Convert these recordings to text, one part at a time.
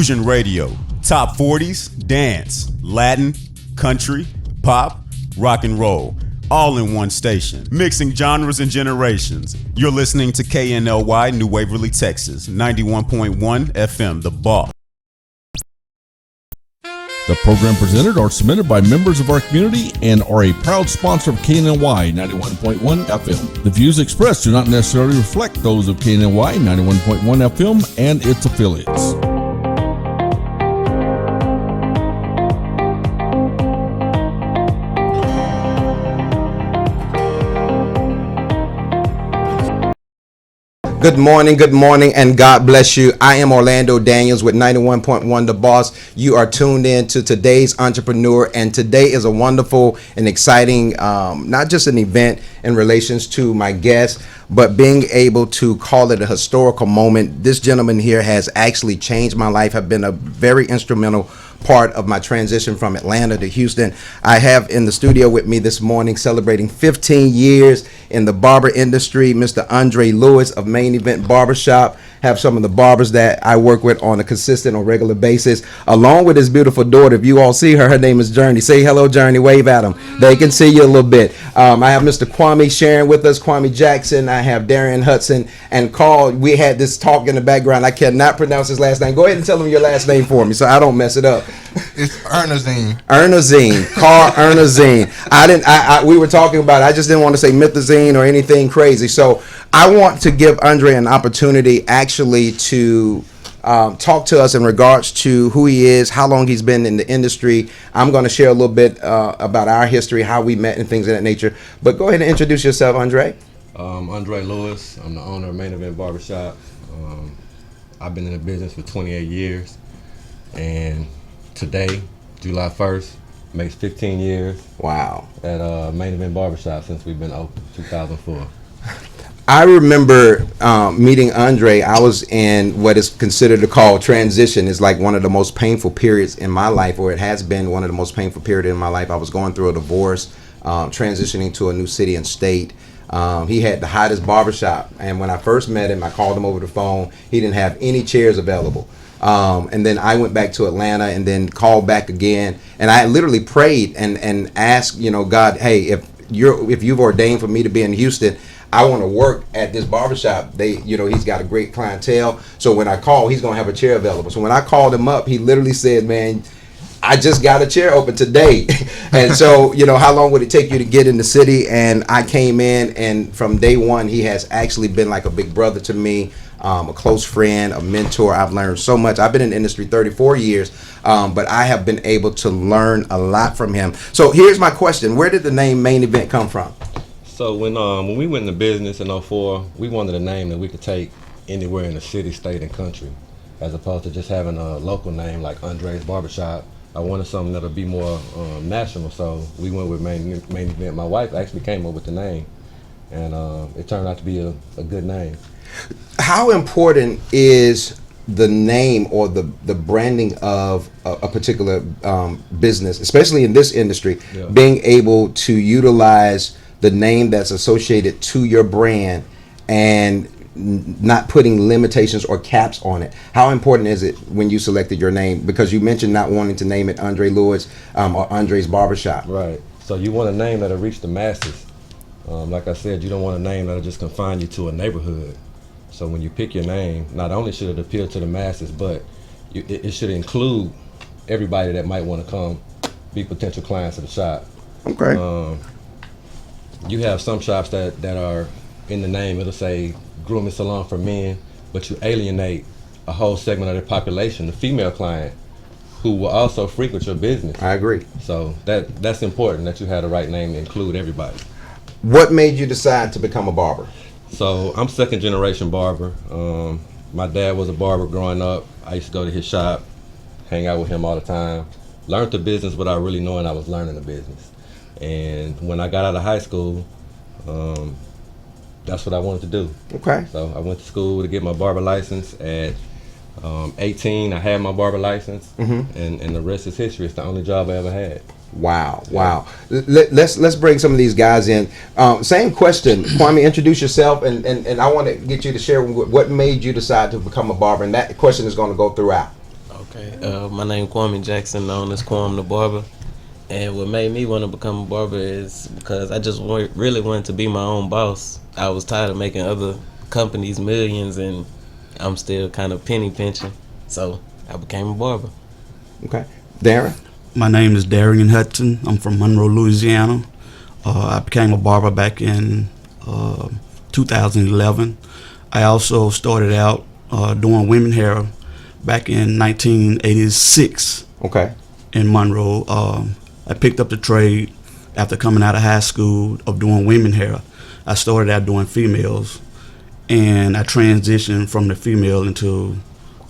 Fusion Radio. Top 40s, dance, Latin, country, pop, rock and roll. All in one station. Mixing genres and generations. You're listening to KNLY New Waverly, Texas. 91.1 FM, The Boss. The program presented are submitted by members of our community and are a proud sponsor of KNLY 91.1 FM. The views expressed do not necessarily reflect those of KNLY 91.1 FM and its affiliates. Good morning, and God bless you. I am Orlando Daniels with 91.1 The Boss. You are tuned in to today's Entrepreneur, and today is a wonderful and exciting, not just an event in relations to my guest, but being able to call it a historical moment. This gentleman here has actually changed my life, have been a very instrumental part of my transition from Atlanta to Houston. I have in the studio with me this morning celebrating 15 years in the barber industry, Mr. Andre Lewis of Main Event Barbershop. Have some of the barbers that I work with on a consistent or regular basis, along with his beautiful daughter. If you all see her, her name is Journey. Say hello, Journey. Wave at them. They can see you a little bit. I have Mr. Kwame sharing with us, Kwame Jackson. I have Darian Hudson and Carl. We had this talk in the background. I cannot pronounce his last name. Go ahead and tell him your last name for me so I don't mess it up. It's Ernazine. Carl Ernazine. We were talking about it. I just didn't want to say Mythazine or anything crazy. So I want to give Andre an opportunity actually to talk to us in regards to who he is, how long he's been in the industry. I'm going to share a little bit about our history, how we met and things of that nature. But go ahead and introduce yourself, Andre. Andre Lewis. I'm the owner of Main Event Barbershop. I've been in the business for 28 years. And today, July 1st, makes 15 years. Wow. At Main Event Barbershop since we've been open, 2004. I remember meeting Andre. I was in what is considered to call transition. It's like one of the most painful periods in my life, or it has been one of the most painful periods in my life. I was going through a divorce, transitioning to a new city and state. He had the hottest barbershop, and when I first met him, I called him over the phone. He didn't have any chairs available. And then I went back to Atlanta and then called back again. And I literally prayed and asked, God, hey, if you've ordained for me to be in Houston, I want to work at this barbershop. He's got a great clientele. So when I call, he's going to have a chair available. So when I called him up, he literally said, man, I just got a chair open today. And so, how long would it take you to get in the city? And I came in, and from day one, he has actually been like a big brother to me. A close friend, a mentor. I've learned so much. I've been in the industry 34 years, but I have been able to learn a lot from him. So here's my question. Where did the name Main Event come from? So when we went into business in 2004, we wanted a name that we could take anywhere in the city, state, and country, as opposed to just having a local name like Andre's Barbershop. I wanted something that'll be more national, so we went with Main Event. My wife actually came up with the name, and it turned out to be a good name. How important is the name or the branding of a particular business, especially in this industry, being able to utilize the name that's associated to your brand and not putting limitations or caps on it? How important is it when you selected your name? Because you mentioned not wanting to name it Andre Lewis or Andre's Barbershop. Right. So you want a name that'll reach the masses. Like I said, you don't want a name that'll just confine you to a neighborhood. So when you pick your name, not only should it appeal to the masses, but it should include everybody that might want to come be potential clients of the shop. Okay. You have some shops that are in the name, it'll say grooming salon for men, but you alienate a whole segment of the population, the female client, who will also frequent your business. I agree. So that's important that you have the right name to include everybody. What made you decide to become a barber? So I'm second generation barber. My dad was a barber growing up. I used to go to his shop, hang out with him all the time. Learned the business without really knowing I was learning the business. And when I got out of high school, that's what I wanted to do. Okay. So I went to school to get my barber license. At 18, I had my barber license, and the rest is history. It's the only job I ever had. Wow. Let's bring some of these guys in. Same question, Kwame. Introduce yourself, and I want to get you to share what made you decide to become a barber, and that question is going to go throughout. Okay, my name Kwame Jackson, known as Kwame the Barber. And what made me want to become a barber is because I just really wanted to be my own boss. I was tired of making other companies millions, and I'm still kind of penny pinching. So I became a barber. Okay. Darren? My name is Darian Hudson. I'm from Monroe, Louisiana. I became a barber back in 2011. I also started out doing women hair back in 1986 Okay. in Monroe. I picked up the trade after coming out of high school of doing women hair. I started out doing females, and I transitioned from the female into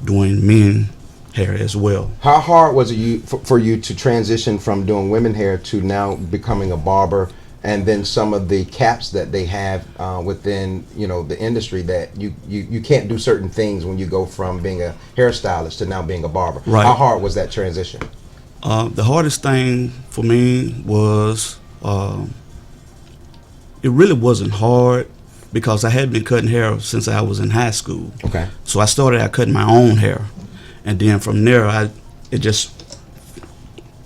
doing men hair as well. How hard was it for you to transition from doing women hair to now becoming a barber, and then some of the caps that they have within the industry that you can't do certain things when you go from being a hairstylist to now being a barber? Right. How hard was that transition? The hardest thing for me was it really wasn't hard because I had been cutting hair since I was in high school. Okay. So I started out cutting my own hair, and then from there it just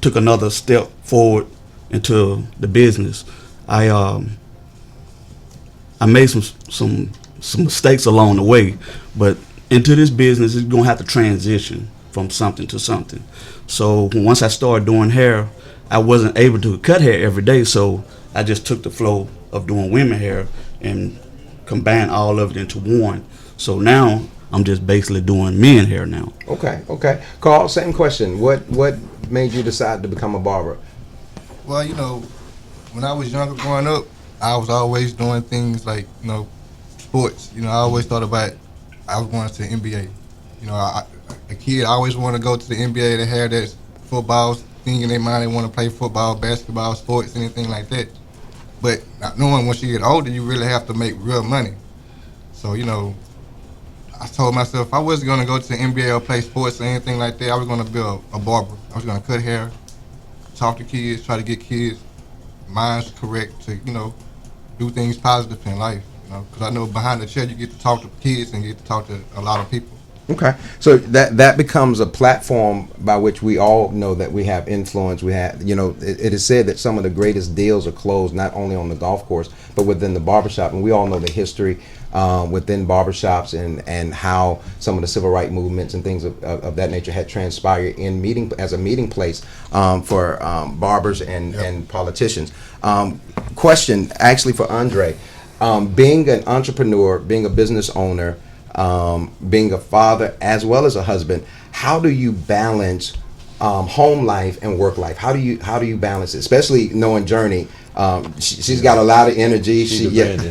took another step forward into the business. I made some mistakes along the way, but into this business, it's gonna have to transition from something to something. So once I started doing hair, I wasn't able to cut hair every day, so I just took the flow of doing women hair and combined all of it into one. So now I'm just basically doing men hair now. Okay. Carl, same question. What made you decide to become a barber? Well, when I was younger growing up, I was always doing things like, sports. I always thought about I was going to the NBA. A kid, I always want to go to the NBA. They have that football thing in their mind. They want to play football, basketball, sports, anything like that. But not knowing once you get older, you really have to make real money. So, I told myself if I wasn't going to go to the NBA or play sports or anything like that, I was going to be a barber. I was going to cut hair, talk to kids, try to get kids' minds correct to, do things positive in life. Because I know behind the chair you get to talk to kids and get to talk to a lot of people. Okay, so that becomes a platform by which we all know that we have influence. We have, it is said that some of the greatest deals are closed not only on the golf course but within the barbershop, and we all know the history within barbershops and how some of the civil rights movements and things of that nature had transpired in as a meeting place for barbers and politicians. Question actually for Andre, being an entrepreneur, being a business owner, being a father as well as a husband, how do you balance home life and work life? How do you balance it? Especially knowing Journey, she's got a lot of energy. She is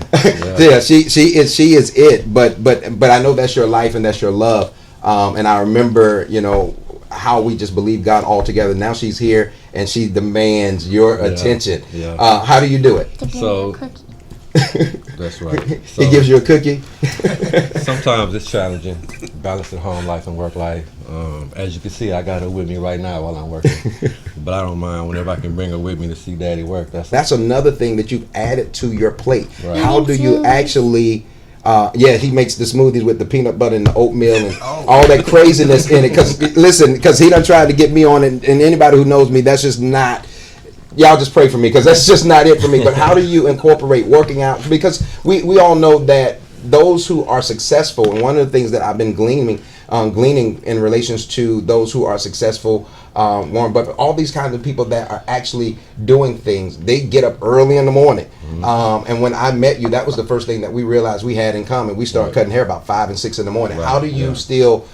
it. But I know that's your life and that's your love. And I remember how we just believe God all together. Now she's here and she demands your attention. Yeah. How do you do it? So that's right. So, he gives you a cookie. Sometimes it's challenging balancing home life and work life. As you can see, I got her with me right now while I'm working, but I don't mind whenever I can bring her with me to see Daddy work. That's another thing that you've added to your plate. Right. How do you actually? He makes the smoothies with the peanut butter and the oatmeal and all that craziness in it. Because he done tried to get me on it, and anybody who knows me, that's just not. Y'all just pray for me because that's just not it for me. But how do you incorporate working out? Because we all know that those who are successful, and one of the things that I've been gleaning in relations to those who are successful, Warren Buffett, all these kinds of people that are actually doing things, they get up early in the morning. Mm-hmm. And when I met you, that was the first thing that we realized we had in common. We started cutting hair about 5 and 6 in the morning. Right. How do you still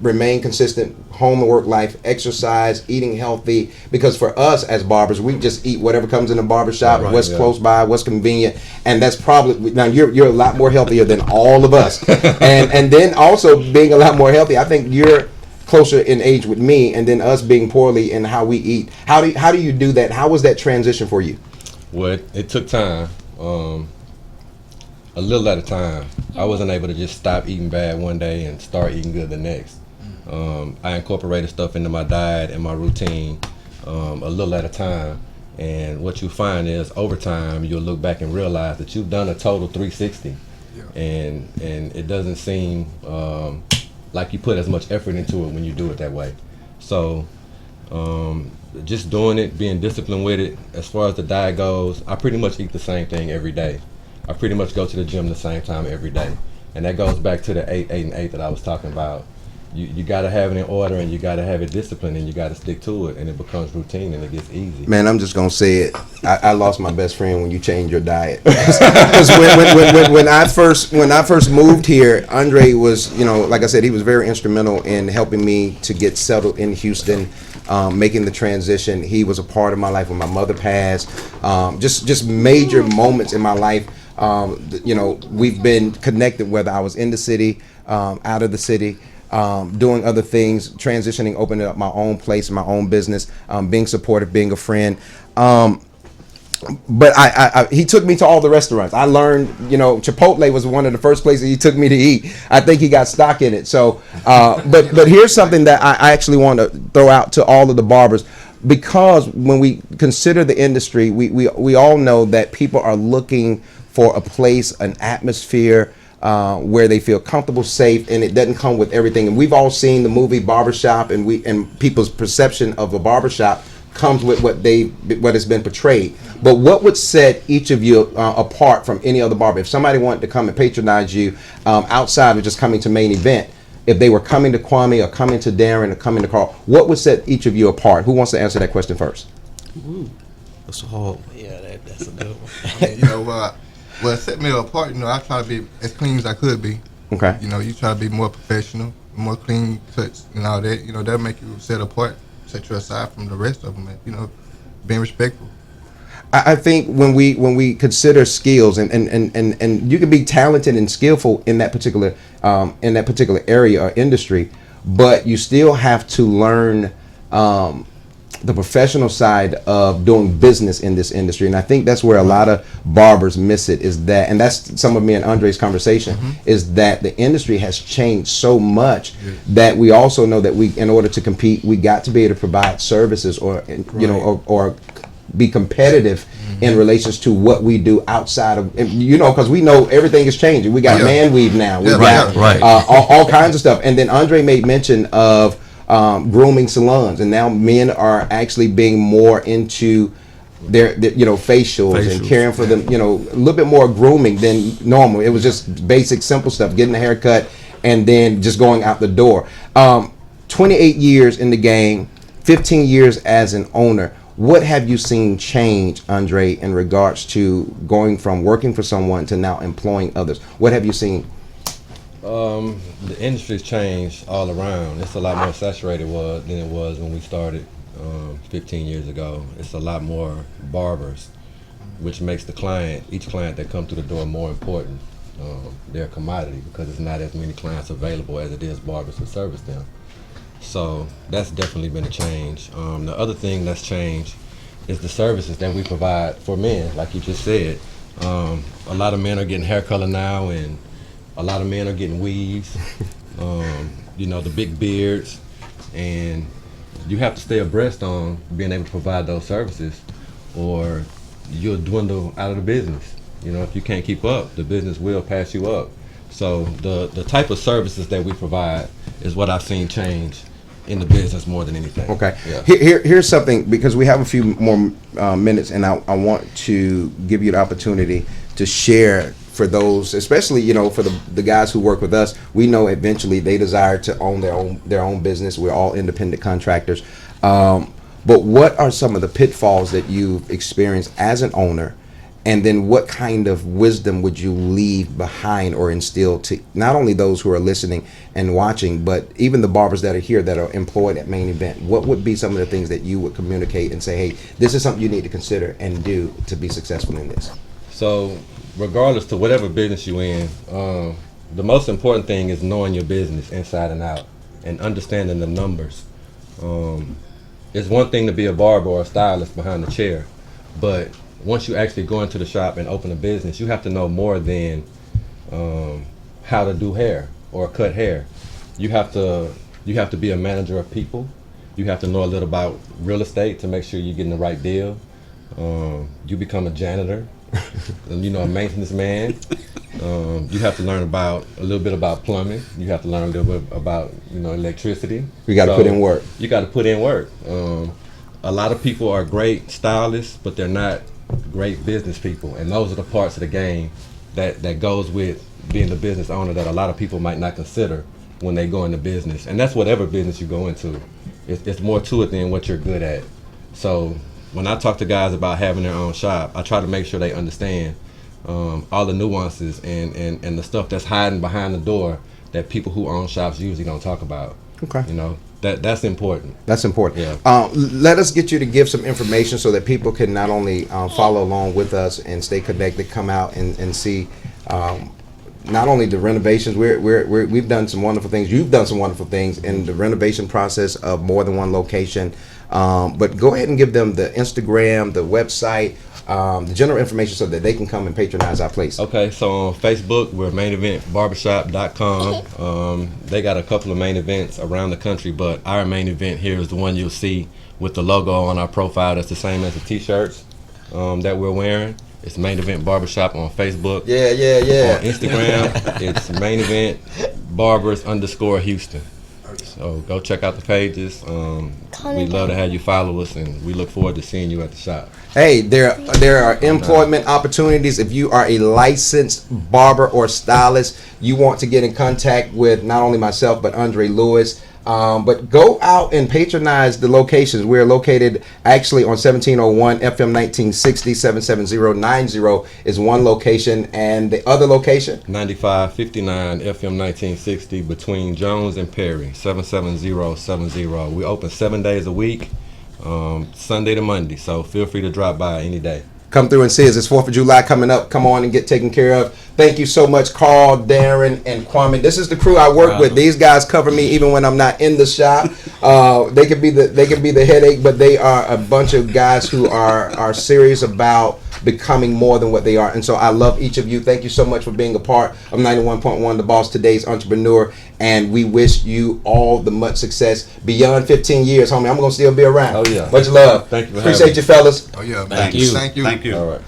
remain consistent, home and work life, exercise, eating healthy? Because for us as barbers, we just eat whatever comes in the barbershop, what's close by, what's convenient, and that's probably, now you're a lot more healthier than all of us. and then also being a lot more healthy, I think you're closer in age with me, and then us being poorly in how we eat. How do you do that? How was that transition for you? Well, it took time. A little at a time. I wasn't able to just stop eating bad one day and start eating good the next. I incorporated stuff into my diet and my routine a little at a time. And what you find is over time, you'll look back and realize that you've done a total 360. Yeah. And it doesn't seem like you put as much effort into it when you do it that way. So just doing it, being disciplined with it. As far as the diet goes, I pretty much eat the same thing every day. I pretty much go to the gym the same time every day. And that goes back to the 8, 8, and 8 that I was talking about. You got to have it in order, and you got to have it disciplined, and you got to stick to it, and it becomes routine, and it gets easy. Man, I'm just gonna say it. I lost my best friend when you changed your diet. Because when I first moved here, Andre was, like I said, he was very instrumental in helping me to get settled in Houston, making the transition. He was a part of my life when my mother passed. Just major moments in my life. We've been connected, whether I was in the city, out of the city. Doing other things, transitioning, opening up my own place, my own business, being supportive, being a friend. But he took me to all the restaurants. I learned, Chipotle was one of the first places he took me to eat. I think he got stock in it. So, but here's something that I actually want to throw out to all of the barbers, because when we consider the industry, we all know that people are looking for a place, an atmosphere, where they feel comfortable, safe, and it doesn't come with everything. And we've all seen the movie Barbershop, and people's perception of a barbershop comes with what has been portrayed. But what would set each of you apart from any other barber? If somebody wanted to come and patronize you outside of just coming to Main Event, if they were coming to Kwame or coming to Darren or coming to Carl, what would set each of you apart? Who wants to answer that question first? Ooh, that's hard. Yeah, that's a good one. Well, set me apart, I try to be as clean as I could be. Okay. You try to be more professional, more clean cuts and all that. That'll make you set apart, set you aside from the rest of them, and, being respectful. I think when we consider skills, and you can be talented and skillful in that particular area or industry, but you still have to learn the professional side of doing business in this industry. And I think that's where a lot of barbers miss it, is that, and that's some of me and Andre's conversation, is that the industry has changed so much that we also know that in order to compete, we got to be able to provide services or be competitive in relations to what we do outside of, because we know everything is changing. We got man weave now. We got all kinds of stuff. And then Andre made mention of grooming salons, and now men are actually being more into their facials and caring for them, a little bit more grooming than normal. It was just basic, simple stuff, getting a haircut and then just going out the door. 28 years in the game, 15 years as an owner. What have you seen change, Andre, in regards to going from working for someone to now employing others? What have you seen? The industry's changed all around. It's a lot more saturated than it was when we started 15 years ago. It's a lot more barbers, which makes each client that comes through the door more important. They're a commodity because there's not as many clients available as it is barbers to service them. So that's definitely been a change. The other thing that's changed is the services that we provide for men, like you just said. A lot of men are getting hair color now, and a lot of men are getting weaves, the big beards, and you have to stay abreast on being able to provide those services, or you'll dwindle out of the business. If you can't keep up, the business will pass you up. So the type of services that we provide is what I've seen change in the business more than anything. Okay. Yeah. Here's something, because we have a few more minutes, and I want to give you the opportunity to share for those, especially for the guys who work with us. We know eventually they desire to own their own business. We're all independent contractors. But what are some of the pitfalls that you've experienced as an owner? And then what kind of wisdom would you leave behind or instill to not only those who are listening and watching, but even the barbers that are here that are employed at Main Event? What would be some of the things that you would communicate and say, hey, this is something you need to consider and do to be successful in this? So regardless to whatever business you're in, the most important thing is knowing your business inside and out and understanding the numbers. It's one thing to be a barber or a stylist behind the chair, but once you actually go into the shop and open a business, you have to know more than how to do hair or cut hair. You have to be a manager of people. You have to know a little about real estate to make sure you're getting the right deal. You become a janitor. and, a maintenance man. You have to learn a little bit about plumbing. You have to learn a little bit about electricity. You got to put in work. You got to put in work. A lot of people are great stylists, but they're not great business people, and those are the parts of the game that goes with being the business owner that a lot of people might not consider when they go into business. And that's whatever business you go into. It's more to it than what you're good at. So when I talk to guys about having their own shop, I try to make sure they understand all the nuances and the stuff that's hiding behind the door that people who own shops usually don't talk about. Okay. That's important. That's important. Yeah. Let us get you to give some information so that people can not only follow along with us and stay connected, come out and see not only the renovations. We've done some wonderful things. You've done some wonderful things in the renovation process of more than one location. But go ahead and give them the Instagram, the website, the general information so that they can come and patronize our place. Okay, so on Facebook, we're maineventbarbershop.com. They got a couple of main events around the country, but our main event here is the one you'll see with the logo on our profile. That's the same as the t-shirts that we're wearing. It's Main Event Barbershop on Facebook. Yeah. On Instagram, it's Main Event Barbers _Houston. So go check out the pages. We'd love to have you follow us, and we look forward to seeing you at the shop. Hey, there are employment opportunities. If you are a licensed barber or stylist, you want to get in contact with not only myself but Andre Lewis. But go out and patronize the locations. We're located actually on 1701 FM 1960. 77090 is one location, and the other location 9559 FM 1960 between Jones and Perry. 77070. We open 7 days a week, Sunday to Monday. So feel free to drop by any day. Come through and see us. It's 4th of July coming up. Come on and get taken care of. Thank you so much, Carl, Darren, and Kwame. This is the crew I work with. These guys cover me even when I'm not in the shop. They could be the headache, but they are a bunch of guys who are serious about becoming more than what they are. And so I love each of you. Thank you so much for being a part of 91.1 The Boss, today's entrepreneur. And we wish you all the much success beyond 15 years, homie. I'm going to still be around. Oh, yeah. Much love. Thank you for Appreciate having you, fellas. Oh yeah, Thank you. Thank you. Thank you. All right.